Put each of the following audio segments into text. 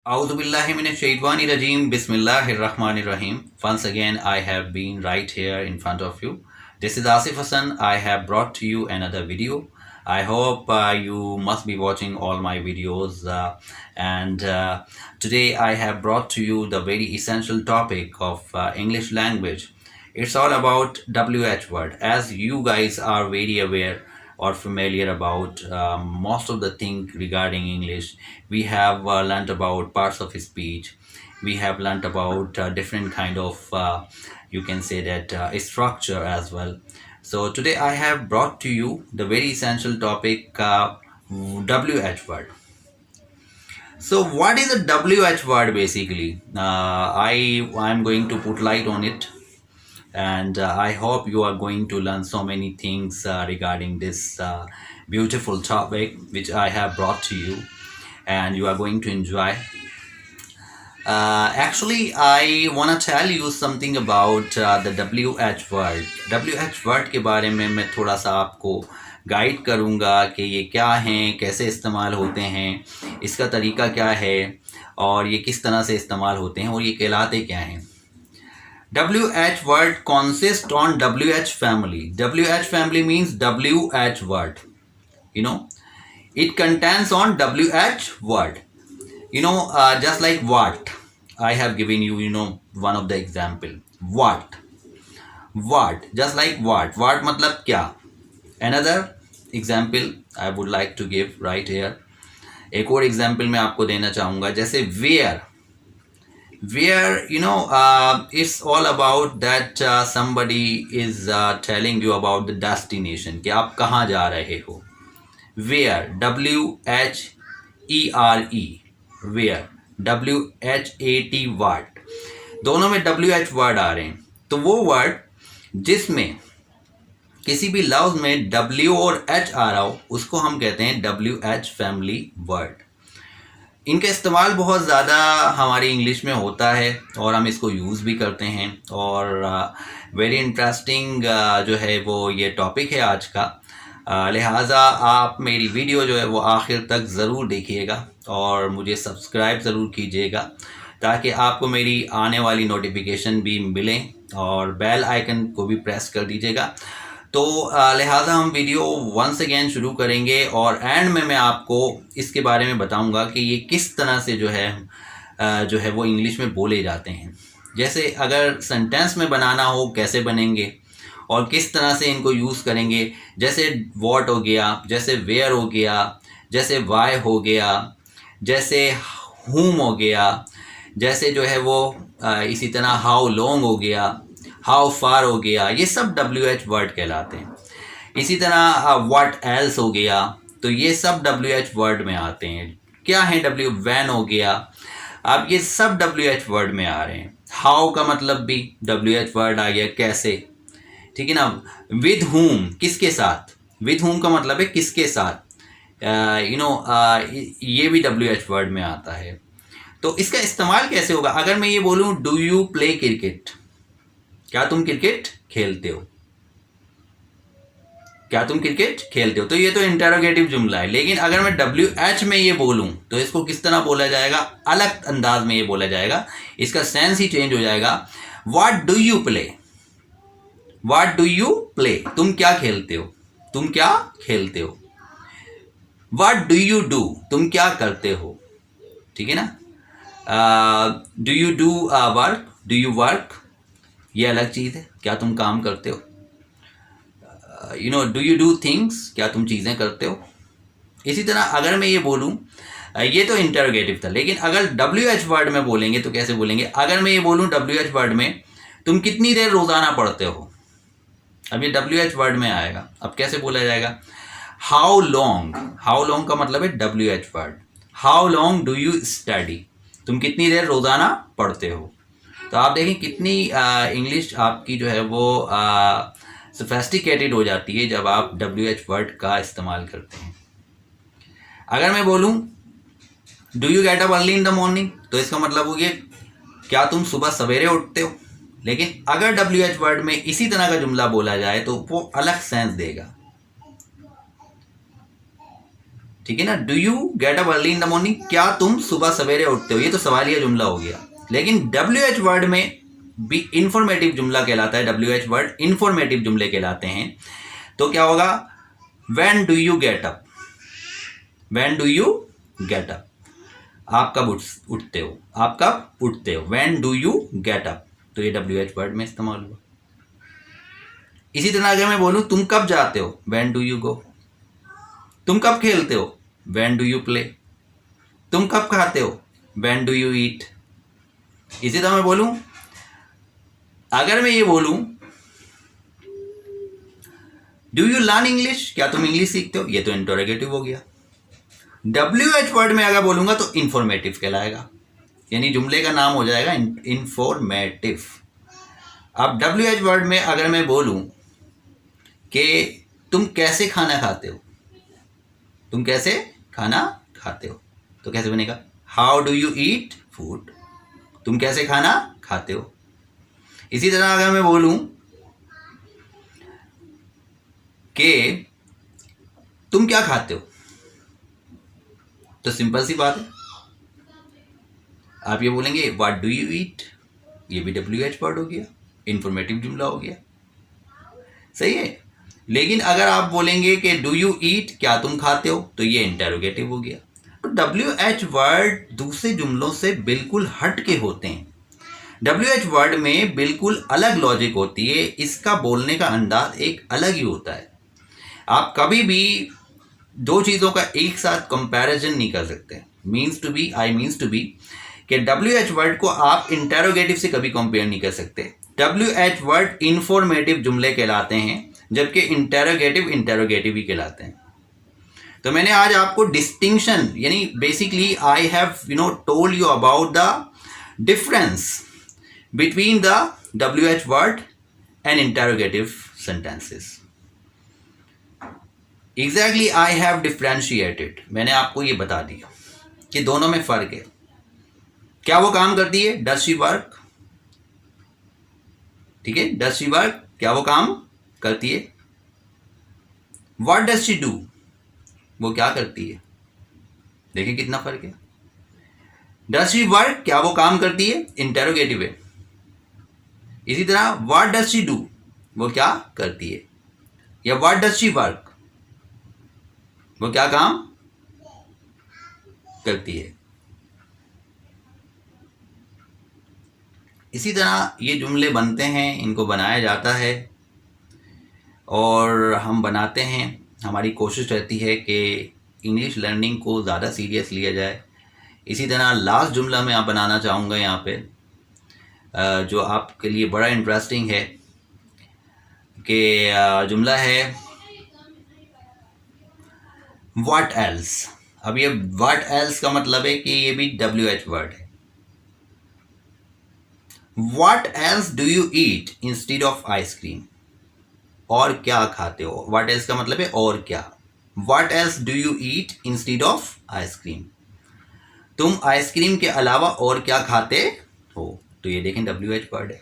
Auzubillahiminash-shaytanir-rajim. Bismillahir-rahmanir-rahim. Once again, I have been right here in front of you. This is Asif Hassan. I have brought to you another video. I hope you must be watching all my videos. And today I have brought to you the very essential topic of English language. It's all about WH word. As you guys are very aware or familiar about most of the things regarding English, we have learnt about parts of speech. We have learnt about different kind of, you can say that, structure as well. So today I have brought to you the very essential topic, WH word. So what is a WH word basically? I'm going to put light on it, and I hope you are going to learn so many things regarding this beautiful topic which I have brought to you, and you are going to enjoy. Actually, I want to tell you something about the WH word. WH word के बारे में मैं थोड़ा सा आपको guide करूँगा कि ये क्या हैं, कैसे इस्तेमाल होते हैं, इसका तरीका क्या है और ये किस तरह से इस्तेमाल होते हैं और ये कहलाते क्या हैं. WH word consists on WH family. WH family means WH word. It contains on WH word. Just like what. I have given you, one of the example. What. What. Just like what. What matlab kya. Another example I would like to give right here. एक और example मैं आपको देना चाहूँगा, जैसे where. Where, it's all about that somebody is telling you about the destination, कि आप कहाँ जा रहे हो. Where. WHERE. Where. WHAT what. दोनों में WH वर्ड आ रहे हैं. तो वो वर्ड जिसमें किसी भी लफ्ज़ में W और H आ रहा हो उसको हम कहते हैं WH फैमिली वर्ड. इनका इस्तेमाल बहुत ज़्यादा हमारी इंग्लिश में होता है और हम इसको यूज़ भी करते हैं. और वेरी इंटरेस्टिंग जो है वो ये टॉपिक है आज का. लिहाजा आप मेरी वीडियो जो है वो आखिर तक ज़रूर देखिएगा और मुझे सब्सक्राइब ज़रूर कीजिएगा ताकि आपको मेरी आने वाली नोटिफिकेशन भी मिलें, और बेल आइकन को भी प्रेस कर दीजिएगा. तो लिहाजा हम वीडियो वंस अगेन शुरू करेंगे और एंड में मैं आपको इसके बारे में बताऊंगा कि ये किस तरह से जो है वो इंग्लिश में बोले जाते हैं. जैसे अगर सेंटेंस में बनाना हो कैसे बनेंगे और किस तरह से इनको यूज़ करेंगे. जैसे व्हाट हो गया, जैसे वेयर हो गया, जैसे वाई हो गया, जैसे हुम हो गया, जैसे जो है वो इसी तरह हाउ लॉन्ग हो गया, हाउ फार हो गया. ये सब WH वर्ड कहलाते हैं. इसी तरह व्हाट एल्स हो गया, तो ये सब WH वर्ड में आते हैं. क्या है व्हेन हो गया. अब ये सब WH वर्ड में आ रहे हैं. हाउ का मतलब भी WH वर्ड आ गया, कैसे. ठीक है ना. विद हुम, किसके साथ. विद हुम का मतलब है किसके साथ. ये भी WH वर्ड में आता है. तो इसका इस्तेमाल कैसे होगा. अगर मैं ये बोलूं डू यू प्ले क्रिकेट, क्या तुम क्रिकेट खेलते हो. क्या तुम क्रिकेट खेलते हो, तो ये तो इंटरोगेटिव जुमला है. लेकिन अगर मैं WH में ये बोलूं तो इसको किस तरह बोला जाएगा, अलग अंदाज में ये बोला जाएगा. इसका सेंस ही चेंज हो जाएगा. What do you play. What do you play, तुम क्या खेलते हो, तुम क्या खेलते हो. व्हाट डू यू डू, तुम क्या करते हो. ठीक है ना. Do you do work, do you work, ये अलग चीज़ है, क्या तुम काम करते हो. डू यू डू थिंग्स, क्या तुम चीज़ें करते हो. इसी तरह अगर मैं ये बोलूँ, ये तो इंटरोगेटिव था, लेकिन अगर WH वर्ड में बोलेंगे तो कैसे बोलेंगे. अगर मैं ये बोलूँ WH वर्ड में तुम कितनी देर रोज़ाना पढ़ते हो, अब ये WH वर्ड में आएगा. अब कैसे बोला जाएगा. हाउ लॉन्ग, हाउ लॉन्ग का मतलब है WH word. How long do you study, तुम कितनी देर रोज़ाना पढ़ते हो. तो आप देखें कितनी इंग्लिश आपकी जो है वो सोफेस्टिकेटेड हो जाती है जब आप WH वर्ड का इस्तेमाल करते हैं. अगर मैं बोलूँ do you get up early in the morning, तो इसका मतलब हो गया क्या तुम सुबह सवेरे उठते हो. लेकिन अगर WH वर्ड में इसी तरह का जुमला बोला जाए तो वो अलग सेंस देगा. ठीक है ना। Do you get up early in the morning, क्या तुम सुबह सवेरे उठते हो, ये तो सवालिया जुमला हो गया। लेकिन WH वर्ड में भी इंफॉर्मेटिव जुमला कहलाता है, WH वर्ड इंफॉर्मेटिव जुमले कहलाते हैं। तो क्या होगा, when do you get up, when do you get up, आप कब उठते हो, आप कब उठते हो, when do you get up, तो ये WH वर्ड में इस्तेमाल हुआ। इसी तरह अगर मैं बोलूं तुम कब जाते हो, व्हेन डू यू गो, तुम कब खेलते हो, व्हेन डू यू प्ले, तुम कब खाते हो, व्हेन डू यू ईट। इसी तरह मैं बोलूं, अगर मैं ये बोलूं डू यू लर्न इंग्लिश, क्या तुम इंग्लिश सीखते हो, ये तो इंटरोगेटिव हो गया। WH वर्ड में अगर बोलूंगा तो इंफॉर्मेटिव कहलाएगा, यानी जुमले का नाम हो जाएगा इंफॉर्मेटिव। अब WH वर्ड में अगर मैं बोलूं कि तुम कैसे खाना खाते हो, तुम कैसे खाना खाते हो, तो कैसे बनेगा, how do you eat food, तुम कैसे खाना खाते हो। इसी तरह अगर मैं बोलूं कि तुम क्या खाते हो, तो सिंपल सी बात है, आप ये बोलेंगे व्हाट डू यू ईट, ये भी WH वर्ड हो गया, इंफॉर्मेटिव जुमला हो गया, सही है। लेकिन अगर आप बोलेंगे कि डू यू ईट, क्या तुम खाते हो, तो ये इंटेरोगेटिव हो गया। तो WH वर्ड दूसरे जुमलों से बिल्कुल हट के होते हैं। WH वर्ड में बिल्कुल अलग लॉजिक होती है, इसका बोलने का अंदाज एक अलग ही होता है। आप कभी भी दो चीज़ों का एक साथ कंपैरिजन नहीं कर सकते। Means to be, I means to be, कि WH वर्ड को आप इंटेरोगेटिव से कभी कंपेयर नहीं कर सकते। WH वर्ड इंफॉर्मेटिव जुमले कहलाते हैं, जबकि इंटेरोगेटिव ही कहलाते हैं। तो मैंने आज आपको डिस्टिंक्शन, यानी basically I have told you about the difference between the WH word and interrogative sentences. Exactly I have differentiated, मैंने आपको ये बता दिया कि दोनों में फर्क है। क्या वो काम करती है, डज शी वर्क, ठीक है, डज शी वर्क, क्या वो काम करती है। व्हाट डज शी डू, वो क्या करती है, देखिए कितना फर्क है। डज शी वर्क, क्या वो काम करती है, इंटेरोगेटिव है। इसी तरह व्हाट डज शी डू, वो क्या करती है, या व्हाट डज शी वर्क, वो क्या काम करती है। इसी तरह ये जुमले बनते हैं, इनको बनाया जाता है और हम बनाते हैं। हमारी कोशिश रहती है कि इंग्लिश लर्निंग को ज़्यादा सीरियस लिया जाए। इसी तरह लास्ट जुमला मैं बनाना चाहूँगा यहाँ पे, जो आपके लिए बड़ा इंटरेस्टिंग है, कि जुमला है व्हाट एल्स। अब ये व्हाट एल्स का मतलब है कि ये भी WH वर्ड है। What else do you eat instead of ice cream, और क्या खाते हो। व्हाट एल्स का मतलब है और क्या। What else do you eat instead of ice cream, तुम आइसक्रीम के अलावा और क्या खाते हो। तो ये देखें WH वर्ड है।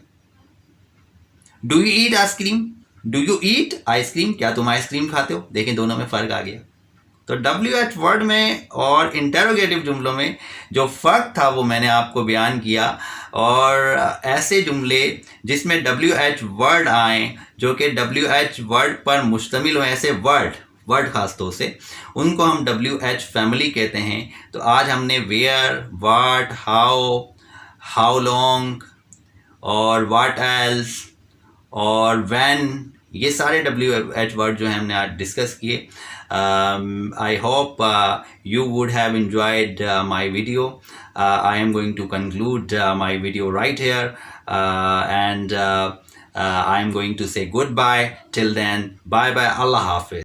Do you eat ice cream, do you eat ice cream, क्या तुम आइसक्रीम खाते हो। देखें दोनों में फ़र्क आ गया। तो WH वर्ड में और इंटेरोगेटिव जुमलों में जो फ़र्क था वो मैंने आपको बयान किया। और ऐसे जुमले जिसमें WH वर्ड आए, जो कि WH वर्ड पर मुश्तमिल हो, ऐसे वर्ड ख़ास तौर से, उनको हम WH फैमिली कहते हैं। तो आज हमने वेयर, व्हाट, हाउ लॉन्ग और व्हाट एल्स और व्हेन, ये सारे WH वर्ड जो हैं हमने आज डिस्कस किए। I hope you would have enjoyed my video. I am going to conclude my video right here, and I am going to say goodbye. Till then, bye bye. Allah Hafiz.